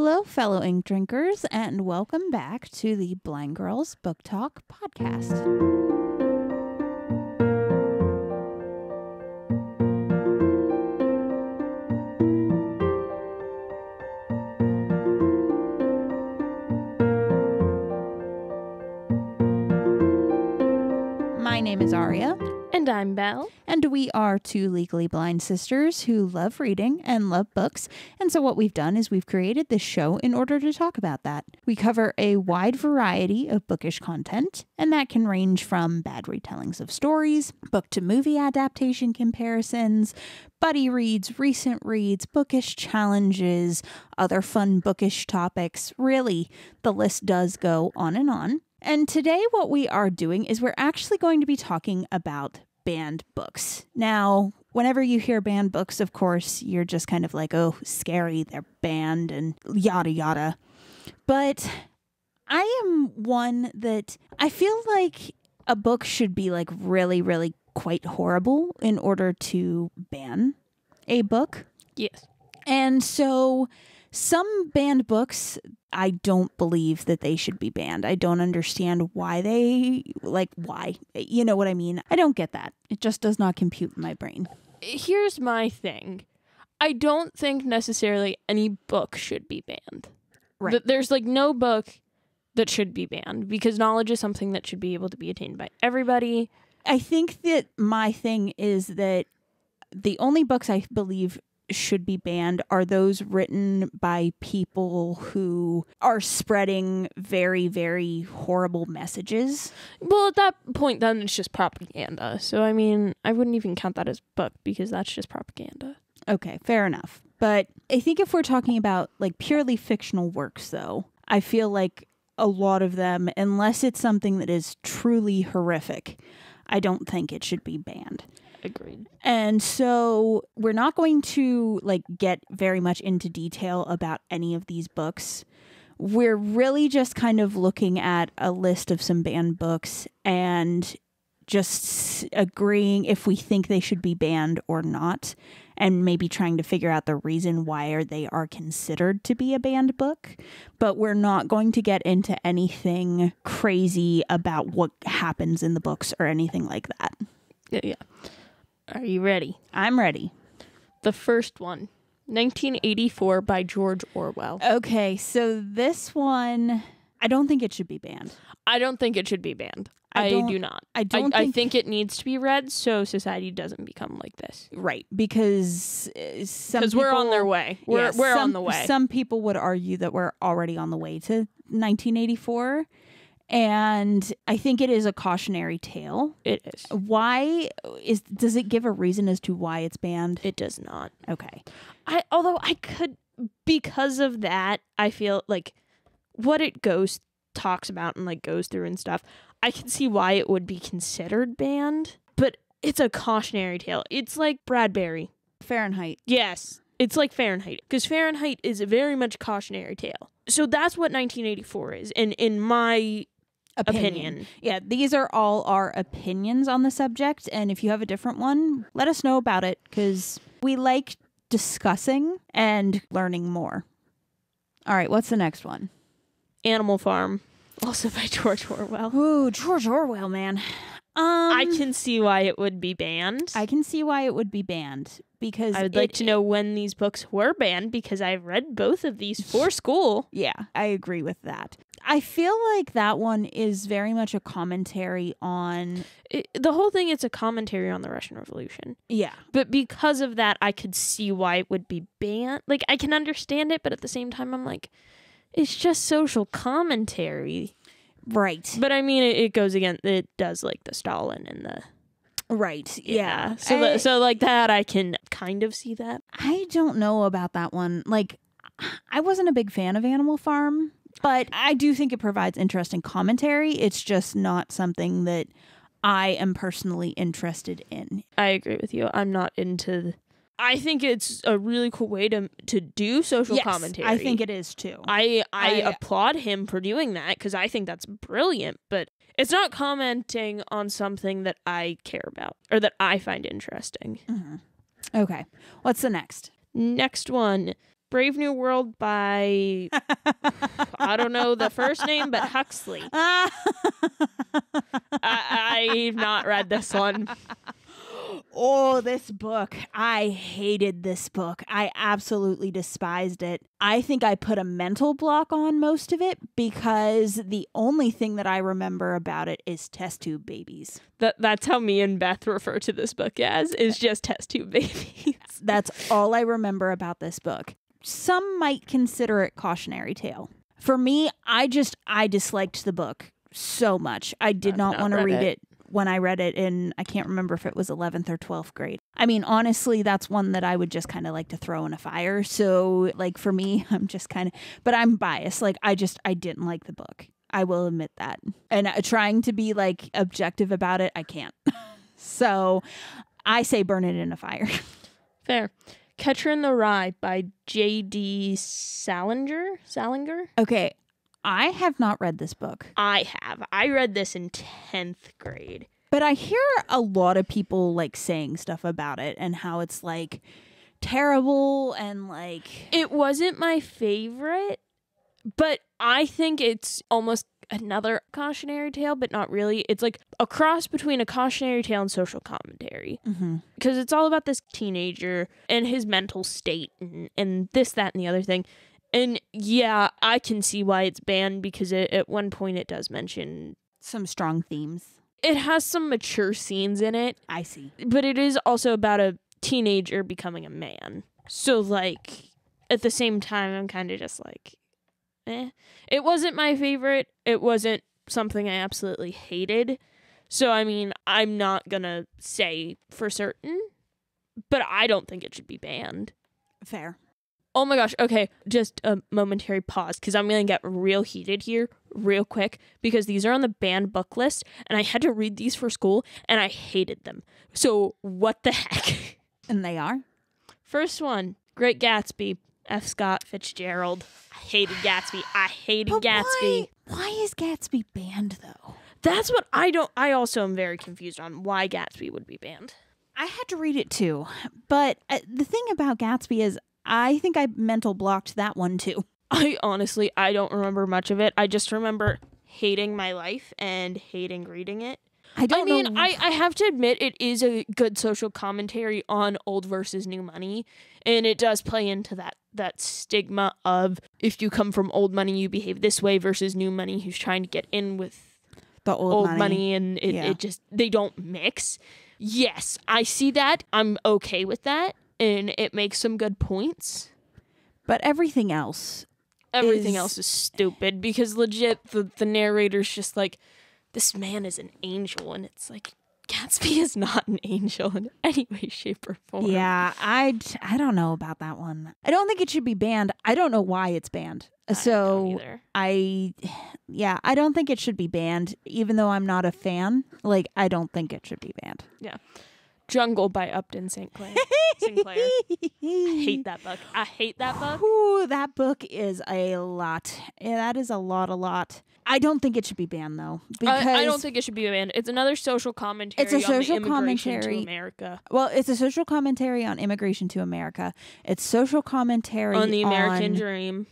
Hello, fellow ink drinkers, and welcome back to the Blind Girls Book Talk podcast. My name is Aria. And I'm Belle. And we are two legally blind sisters who love reading and love books. And so what we've done is we've created this show in order to talk about that. We cover a wide variety of bookish content, and that can range from bad retellings of stories, book to movie adaptation comparisons, buddy reads, recent reads, bookish challenges, other fun bookish topics. Really, the list does go on and on. And today what we are doing is we're actually going to be talking about banned books. Now, whenever you hear banned books, of course, you're just kind of like, oh, scary, they're banned and yada yada. But I am one that I feel like a book should be like really, really quite horrible in order to ban a book. Yes. And so some banned books, I don't believe that they should be banned. I don't understand why why? You know what I mean? I don't get that. It just does not compute in my brain. Here's my thing. I don't think necessarily any book should be banned. Right. There's like no book that should be banned because knowledge is something that should be able to be attained by everybody. I think that my thing is that the only books I believe should be banned are those written by people who are spreading very, very horrible messages. Well, at that point, then it's just propaganda. So, I mean, I wouldn't even count that as book because that's just propaganda. Okay, fair enough. But I think if we're talking about like purely fictional works, though, I feel like a lot of them, unless it's something that is truly horrific, I don't think it should be banned. Agreed. And so we're not going to like get very much into detail about any of these books. We're really just kind of looking at a list of some banned books and just agreeing if we think they should be banned or not, and maybe trying to figure out the reason why they are considered to be a banned book. But we're not going to get into anything crazy about what happens in the books or anything like that. Yeah. Are you ready? I'm ready. The first one, 1984 by George Orwell. Okay, so this one, I don't think it should be banned. I don't think it should be banned. I do not. I think it needs to be read so society doesn't become like this. Right, because we're on their way. We're on the way. Some people would argue that we're already on the way to 1984. And I think it is a cautionary tale. It is. Does it give a reason as to why it's banned? It does not. Okay. Although I could, because of that, I feel like what it talks about and like goes through and stuff, I can see why it would be considered banned, but it's a cautionary tale. It's like Bradbury. Fahrenheit. Yes. It's like Fahrenheit, because Fahrenheit is a very much cautionary tale. So that's what 1984 is, in my opinion. Yeah, these are all our opinions on the subject, and if you have a different one, let us know about it, because we like discussing and learning more. All right, what's the next one? Animal Farm, also by George Orwell. Ooh, George Orwell, man. I can see why it would be banned. I can see why it would be banned, because I would like to know when these books were banned, because I've read both of these for school. Yeah, I agree with that. I feel like that one is very much a commentary on... The whole thing, it's a commentary on the Russian Revolution. Yeah. But because of that, I could see why it would be banned. Like, I can understand it, but at the same time, I'm like, it's just social commentary. Right. But I mean, it goes again, it does like the Stalin and the... Right, yeah. So like that, I can kind of see that. I don't know about that one. Like, I wasn't a big fan of Animal Farm, but I do think it provides interesting commentary. It's just not something that I am personally interested in. I agree with you. I'm not into... I think it's a really cool way to do social commentary. I think it is too. I applaud him for doing that because I think that's brilliant, but it's not commenting on something that I care about or that I find interesting. Mm-hmm. Okay. What's the next? Next one, Brave New World by, I don't know the first name, but Huxley. I've not read this one. Oh, this book. I hated this book. I absolutely despised it. I think I put a mental block on most of it because the only thing that I remember about it is test tube babies. That's how me and Beth refer to this book as, is just test tube babies. That's all I remember about this book. Some might consider it cautionary tale. For me, I disliked the book so much. I did not want to read it when I read it in, I can't remember if it was 11th or 12th grade. I mean, honestly, that's one that I would just kind of like to throw in a fire. So like for me, I'm just kind of, but I'm biased. Like I didn't like the book. I will admit that. And trying to be like objective about it, I can't. So I say burn it in a fire. Fair. Catcher in the Rye by J.D. Salinger? Okay. I have not read this book. I have. I read this in 10th grade. But I hear a lot of people like saying stuff about it and how it's like terrible and like... It wasn't my favorite, but I think it's almost another cautionary tale, but not really. It's like a cross between a cautionary tale and social commentary. Because it's all about this teenager and his mental state and this, that, and the other thing. And yeah, I can see why it's banned because at one point it does mention some strong themes. It has some mature scenes in it. I see. But it is also about a teenager becoming a man. So like at the same time, I'm kind of just like, It wasn't my favorite. It wasn't something I absolutely hated. So I mean, I'm not gonna say for certain, but I don't think it should be banned. Fair. Oh my gosh, okay, just a momentary pause, because I'm going to get real heated here real quick, because these are on the banned book list, and I had to read these for school, and I hated them. So, what the heck? And they are? First one, Great Gatsby, F. Scott Fitzgerald. I hated Gatsby. I hated Gatsby. Why is Gatsby banned, though? That's what I also am very confused on why Gatsby would be banned. I had to read it, too. But the thing about Gatsby is, I think I mental blocked that one too. I don't remember much of it. I just remember hating my life and hating reading it. I have to admit it is a good social commentary on old versus new money. And it does play into that stigma of if you come from old money, you behave this way versus new money who's trying to get in with the old money. And it just, they don't mix. Yes, I see that. I'm okay with that. And it makes some good points. But everything else is stupid because legit the narrator's just like, this man is an angel. And it's like, Gatsby is not an angel in any way, shape, or form. Yeah, I don't know about that one. I don't think it should be banned. I don't know why it's banned. So I don't think it should be banned, even though I'm not a fan. Like, I don't think it should be banned. Yeah. Jungle by Upton Sinclair. I hate that book. Ooh, that book is a lot. Yeah, that is a lot. I don't think it should be banned, though. Because I don't think it should be banned. It's another social commentary on the immigration to America. Well, it's a social commentary on immigration to America. It's social commentary on the American dream.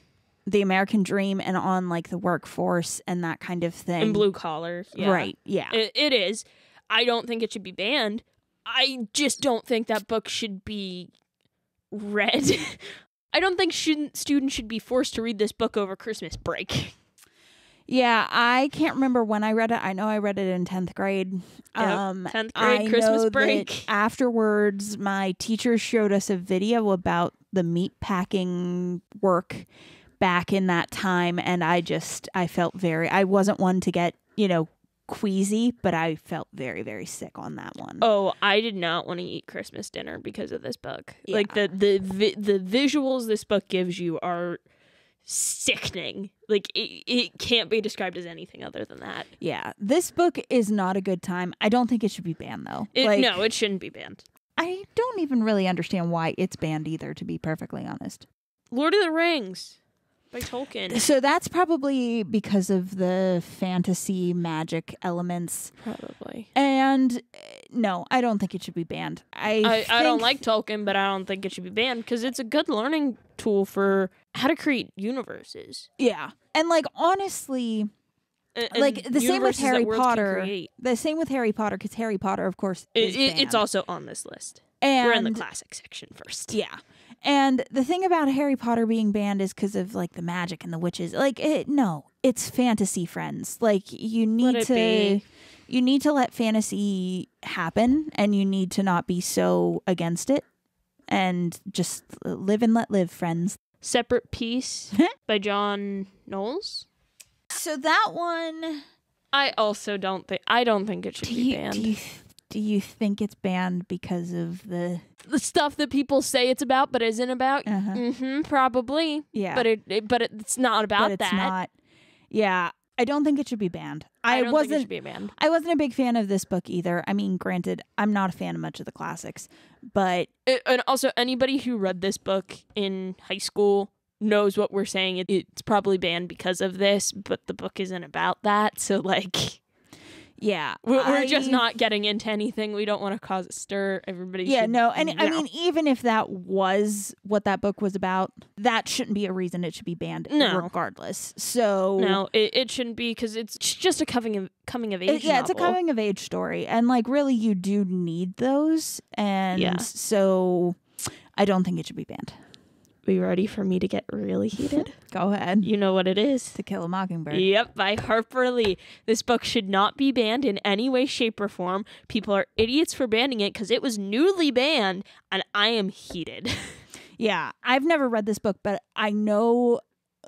The American dream and on, like, the workforce and that kind of thing. And blue collar. Yeah. Right, yeah. It is. I don't think it should be banned. I just don't think that book should be read. I don't think students should be forced to read this book over Christmas break. Yeah, I can't remember when I read it. I know I read it in 10th grade. Yep, 10th grade, Christmas break. Afterwards, my teacher showed us a video about the meat packing work back in that time. And I felt I wasn't one to get, queasy, but I felt very, very sick on that one. Oh, I did not want to eat Christmas dinner because of this book. Yeah. Like the visuals this book gives you are sickening. Like it can't be described as anything other than that. Yeah, this book is not a good time. I don't think it should be banned though. No, it shouldn't be banned. I don't even really understand why it's banned either, to be perfectly honest. Lord of the Rings by Tolkien. So that's probably because of the fantasy magic elements. Probably. And no, I don't think it should be banned. I don't like Tolkien, but I don't think it should be banned because it's a good learning tool for how to create universes. Yeah. And like, honestly, like the same with Harry Potter. The same with Harry Potter, because Harry Potter, of course, is banned. It's also on this list. And we're in the classic section first. Yeah. And the thing about Harry Potter being banned is because of like the magic and the witches. Like, no, it's fantasy, friends. Like, you need to let fantasy happen, and you need to not be so against it, and just live and let live, friends. Separate Piece by John Knowles. So that one, I also don't think it should be banned. Do you think it's banned because of the stuff that people say it's about but isn't about? Probably. Yeah. But it's not about that. It's not. Yeah. I don't think it should be banned. I don't think it should be banned. I wasn't a big fan of this book either. I mean, granted, I'm not a fan of much of the classics, but and also anybody who read this book in high school knows what we're saying. It's probably banned because of this, but the book isn't about that. So like, yeah, we're just not getting into anything. We don't want to cause a stir. Everybody should, no. And I mean, even if that was what that book was about, that shouldn't be a reason it should be banned regardless. So no, it shouldn't be, because it's just a coming of age novel. It's a coming of age story, and like really you do need those, and so I don't think it should be banned. Are you ready for me to get really heated? Go ahead. You know what it is. To Kill a Mockingbird. Yep, by Harper Lee. This book should not be banned in any way, shape, or form. People are idiots for banning it because it was newly banned, and I am heated. Yeah, I've never read this book, but I know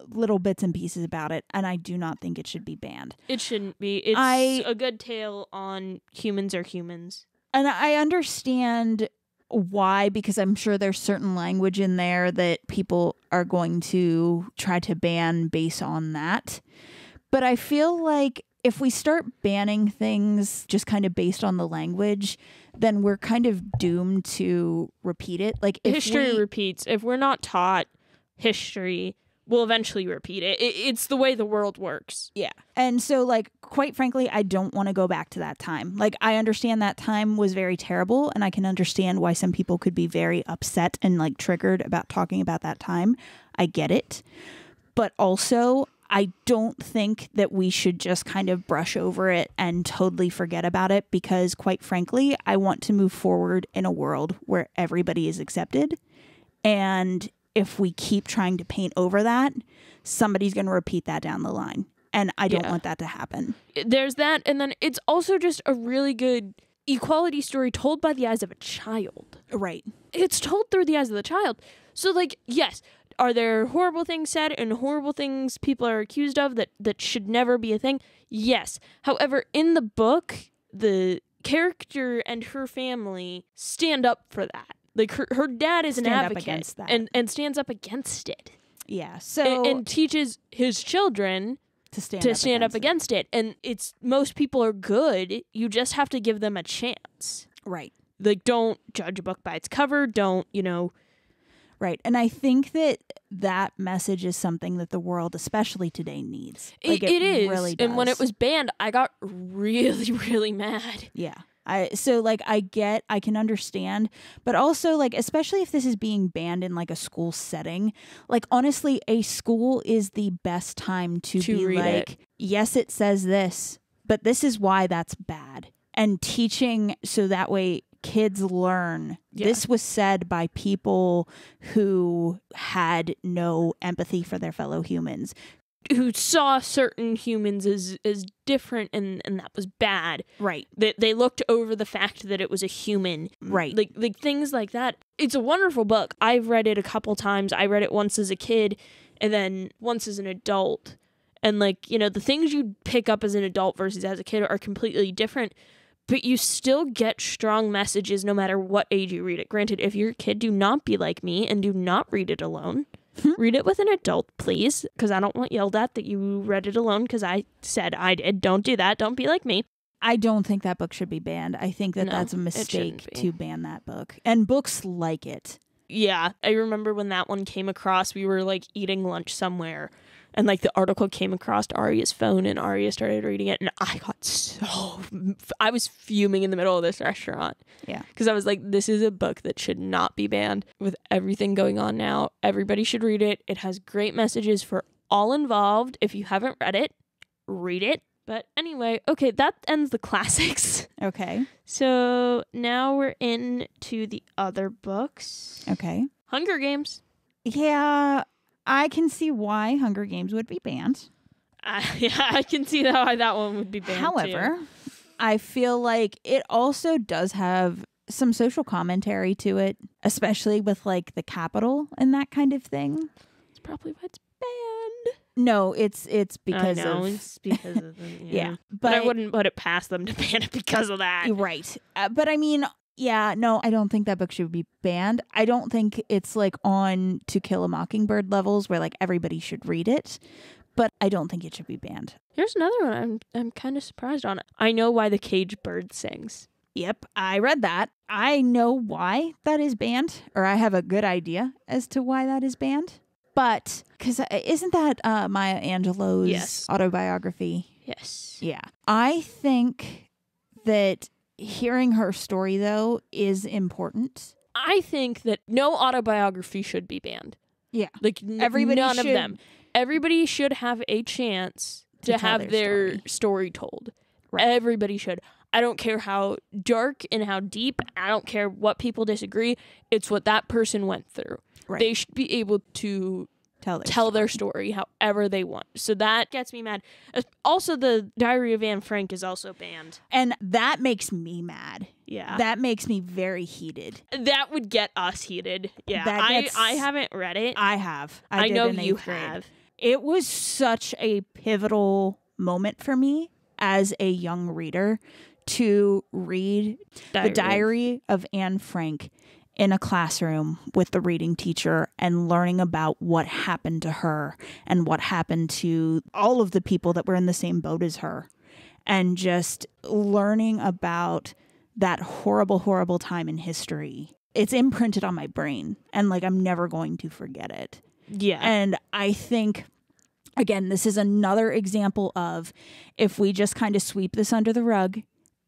little bits and pieces about it, and I do not think it should be banned. It shouldn't be. It's a good tale on humans are humans. And I understand why, because I'm sure there's certain language in there that people are going to try to ban based on that. But I feel like if we start banning things just kind of based on the language, then we're kind of doomed to repeat it. Like, if history repeats. If we're not taught history, we'll eventually repeat it. It's the way the world works. Yeah. And so, like, quite frankly, I don't want to go back to that time. Like, I understand that time was very terrible, and I can understand why some people could be very upset and, like, triggered about talking about that time. I get it. But also, I don't think that we should just kind of brush over it and totally forget about it, because, quite frankly, I want to move forward in a world where everybody is accepted. And if we keep trying to paint over that, somebody's going to repeat that down the line. And I don't want that to happen. There's that. And then it's also just a really good equality story told by the eyes of a child. Right. It's told through the eyes of the child. So, like, yes, are there horrible things said and horrible things people are accused of that should never be a thing? Yes. However, in the book, the character and her family stand up for that. Like, her dad is an advocate against that. and stands up against it. Yeah. So and teaches his children to stand up against it. And it's, most people are good. You just have to give them a chance. Right. Like, don't judge a book by its cover. Don't, Right. And I think that message is something that the world, especially today, needs. Like, it is. Really does. And when it was banned, I got really, really mad. Yeah. I can understand, but also, like, especially if this is being banned in, like, a school setting, like, honestly, a school is the best time to be like, yes, it says this, but this is why that's bad. And teaching so that way kids learn. Yeah. This was said by people who had no empathy for their fellow humans, who saw certain humans as different, and that was bad. Right. They looked over the fact that it was a human. Right. Like things like that. It's a wonderful book. I've read it a couple times. I read it once as a kid and then once as an adult. And, like, the things you pick up as an adult versus as a kid are completely different. But you still get strong messages no matter what age you read it. Granted, if you're a kid, do not be like me and do not read it alone. Read it with an adult, please, because I don't want yelled at that you read it alone because I said I did. Don't do that. Don't be like me. I don't think that book should be banned. I think that's a mistake to ban that book. And books like it. Yeah, I remember when that one came across, we were like eating lunch somewhere and like the article came across Arya's phone and Arya started reading it and I was fuming in the middle of this restaurant. Yeah. Because I was like, this is a book that should not be banned. With everything going on now, everybody should read it. It has great messages for all involved. If you haven't read it, read it. But anyway, okay, that ends the classics. Okay. So now we're into the other books. Okay. Hunger Games. Yeah, I can see why Hunger Games would be banned. Yeah, I can see why that one would be banned. However, I feel like it also does have some social commentary to it, especially with like the Capitol and that kind of thing. It's probably why it's banned. No, it's because it's because of the, yeah. But I wouldn't put it past them to ban it because of that. Right. But I mean, yeah, no, I don't think that book should be banned. I don't think it's like on To Kill a Mockingbird levels where like everybody should read it, but I don't think it should be banned. Here's another one I'm kind of surprised on. I Know Why the Caged Bird Sings. Yep, I read that. I know why that is banned, or I have a good idea as to why that is banned. But, because isn't that Maya Angelou's autobiography? Yes. Yeah. I think that hearing her story, though, is important. I think that no autobiography should be banned. Yeah. Like, none of them. Everybody should have a chance to have their story told. Right. Everybody should. I don't care how dark and how deep. I don't care what people disagree. It's what that person went through. Right. They should be able to tell their story however they want. So that gets me mad. Also, the Diary of Anne Frank is also banned. And that makes me mad. Yeah. That makes me very heated. That would get us heated. Yeah. I haven't read it. I have. I know you have. It was such a pivotal moment for me as a young reader to read The Diary of Anne Frank in a classroom with the reading teacher and learning about what happened to her and what happened to all of the people that were in the same boat as her. And just learning about that horrible, horrible time in history. It's imprinted on my brain and like I'm never going to forget it. Yeah. And I think, again, this is another example of if we just kind of sweep this under the rug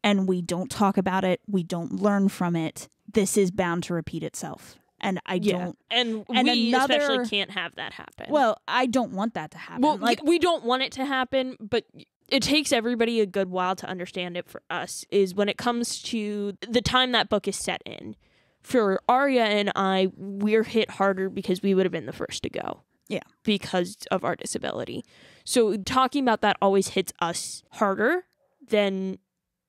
and we don't talk about it, we don't learn from it, this is bound to repeat itself. And I don't. And we especially can't have that happen. Well, I don't want that to happen. Well, we don't want it to happen, but it takes everybody a good while to understand it. For us is when it comes to the time that book is set in. For Arya and I, we're hit harder because we would have been the first to go. Yeah. Because of our disability. So talking about that always hits us harder than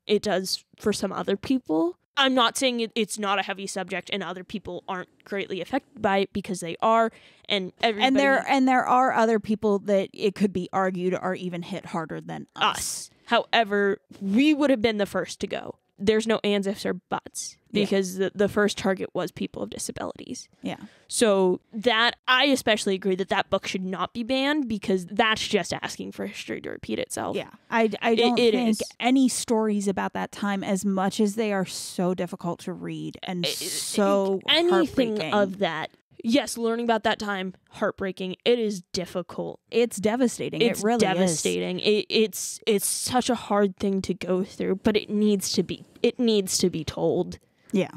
it does for some other people. I'm not saying it's not a heavy subject and other people aren't greatly affected by it because they are. And there are other people that it could be argued are even hit harder than us. However, we would have been the first to go. There's no ands, ifs, or buts because the first target was people of disabilities. Yeah. So that I especially agree that book should not be banned because that's just asking for history to repeat itself. Yeah. I don't think any stories about that time, as much as they are so difficult to read and so anything of that. Yes, learning about that time, heartbreaking. It is difficult. It's devastating. It really devastating. It's such a hard thing to go through, but it needs to be. It needs to be told. Yeah,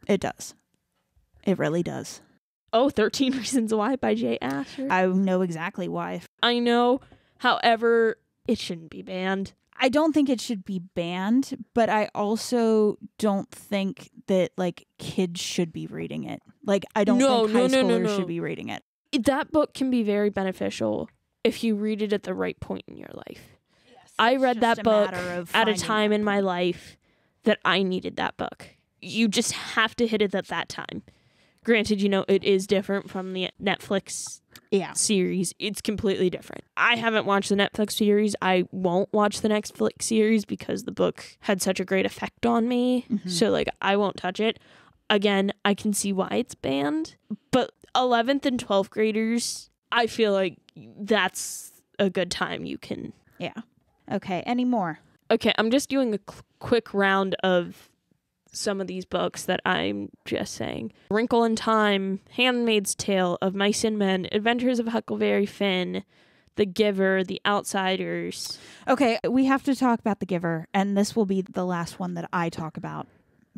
it does. It really does. Oh, 13 Reasons Why by Jay Asher. I know exactly why. I know. However, it shouldn't be banned. I don't think it should be banned, but I also don't think that like kids should be reading it. Like I don't think high schoolers should be reading it. That book can be very beneficial if you read it at the right point in your life. Yes, I read that book at a time in my life that I needed that book. You just have to hit it at that time. Granted, it is different from the Netflix series. It's completely different. I haven't watched the Netflix series. I won't watch the Netflix series because the book had such a great effect on me. Mm-hmm. So, I won't touch it. Again, I can see why it's banned. But 11th and 12th graders, I feel like that's a good time you can... Yeah. Okay, any more? Okay, I'm just doing a quick round of some of these books that I'm just saying. Wrinkle in Time, Handmaid's Tale, Of Mice and Men, Adventures of Huckleberry Finn, The Giver, The Outsiders. Okay, we have to talk about The Giver, and this will be the last one that I talk about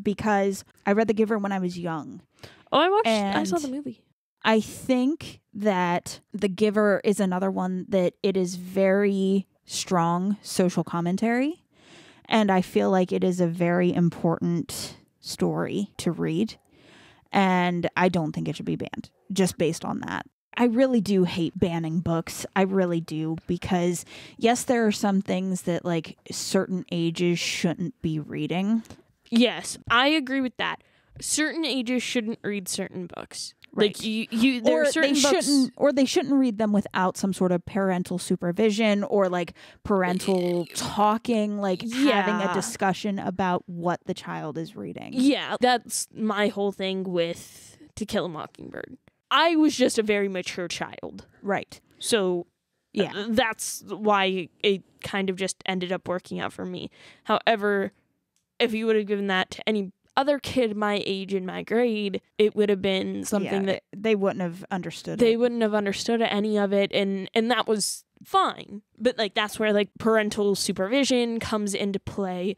because I read The Giver when I was young. Oh, I saw the movie. I think that The Giver is another one that it is very strong social commentary, and I feel like it is a very important story to read, and I don't think it should be banned just based on that. I really do hate banning books. I really do, because yes, there are some things that like certain ages shouldn't be reading. Yes, I agree with that. Certain ages shouldn't read certain books. Right. Like there are certain books, they shouldn't read them without some sort of parental supervision or like parental talking, like having a discussion about what the child is reading. Yeah, that's my whole thing with To Kill a Mockingbird. I was just a very mature child. Right. So yeah, that's why it kind of just ended up working out for me. However, if you would have given that to any other kid my age in my grade, it would have been something that they wouldn't have understood. They wouldn't have understood any of it, and that was fine. But like that's where like parental supervision comes into play,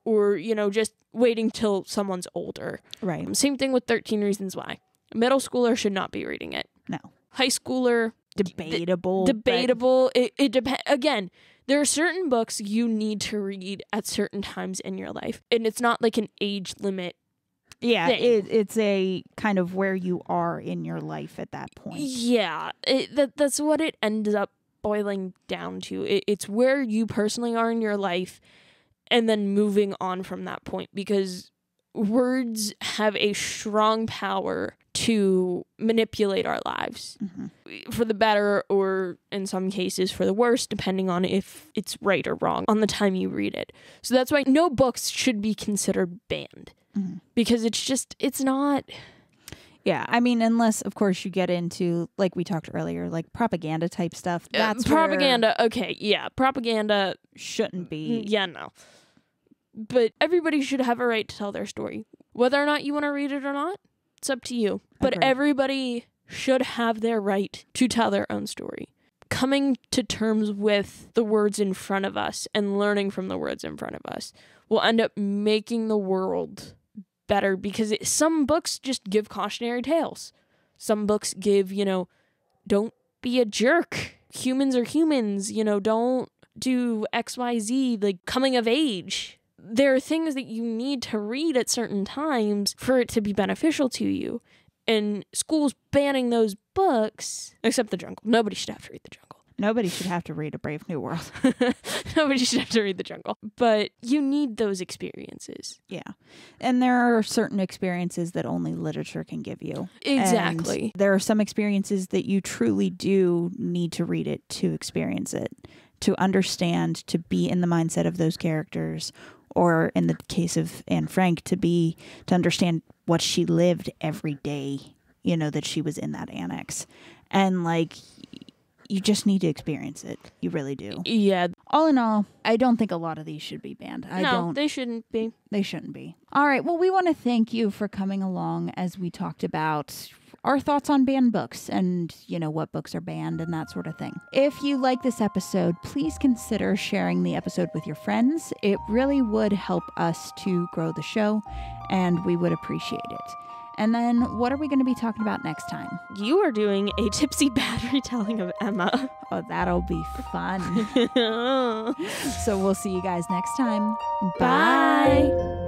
or just waiting till someone's older. Right. Same thing with 13 Reasons Why. Middle schooler should not be reading it. No. High schooler, debatable. Debatable. It depends. Again, there are certain books you need to read at certain times in your life, and it's not like an age limit. Yeah, it's a kind of where you are in your life at that point. Yeah, that's what it ends up boiling down to. It's where you personally are in your life, and then moving on from that point, because words have a strong power to manipulate our lives for the better, or in some cases for the worse, depending on if it's right or wrong on the time you read it. So that's why no books should be considered banned, because it's not. Yeah, I mean, unless, of course, you get into, like we talked earlier, like propaganda type stuff. That's propaganda. Okay, yeah, propaganda shouldn't be. Yeah, no. But everybody should have a right to tell their story. Whether or not you want to read it or not, it's up to you. But everybody should have their right to tell their own story. Coming to terms with the words in front of us and learning from the words in front of us will end up making the world better, because some books just give cautionary tales. Some books give, don't be a jerk. Humans are humans, don't do XYZ, like coming of age. There are things that you need to read at certain times for it to be beneficial to you. And schools banning those books, except The Jungle. Nobody should have to read The Jungle. Nobody should have to read A Brave New World. Nobody should have to read The Jungle. But you need those experiences. Yeah. And there are certain experiences that only literature can give you. Exactly. And there are some experiences that you truly do need to read it to experience it, to understand, to be in the mindset of those characters, or in the case of Anne Frank, to understand what she lived every day, that she was in that annex. And like, you just need to experience it. You really do. Yeah. All in all, I don't think a lot of these should be banned. They shouldn't be. They shouldn't be. All right. Well, we want to thank you for coming along as we talked about our thoughts on banned books and, what books are banned and that sort of thing. If you like this episode, please consider sharing the episode with your friends. It really would help us to grow the show, and we would appreciate it. And then what are we going to be talking about next time? You are doing a tipsy bad retelling of Emma. Oh, that'll be fun. So we'll see you guys next time. Bye.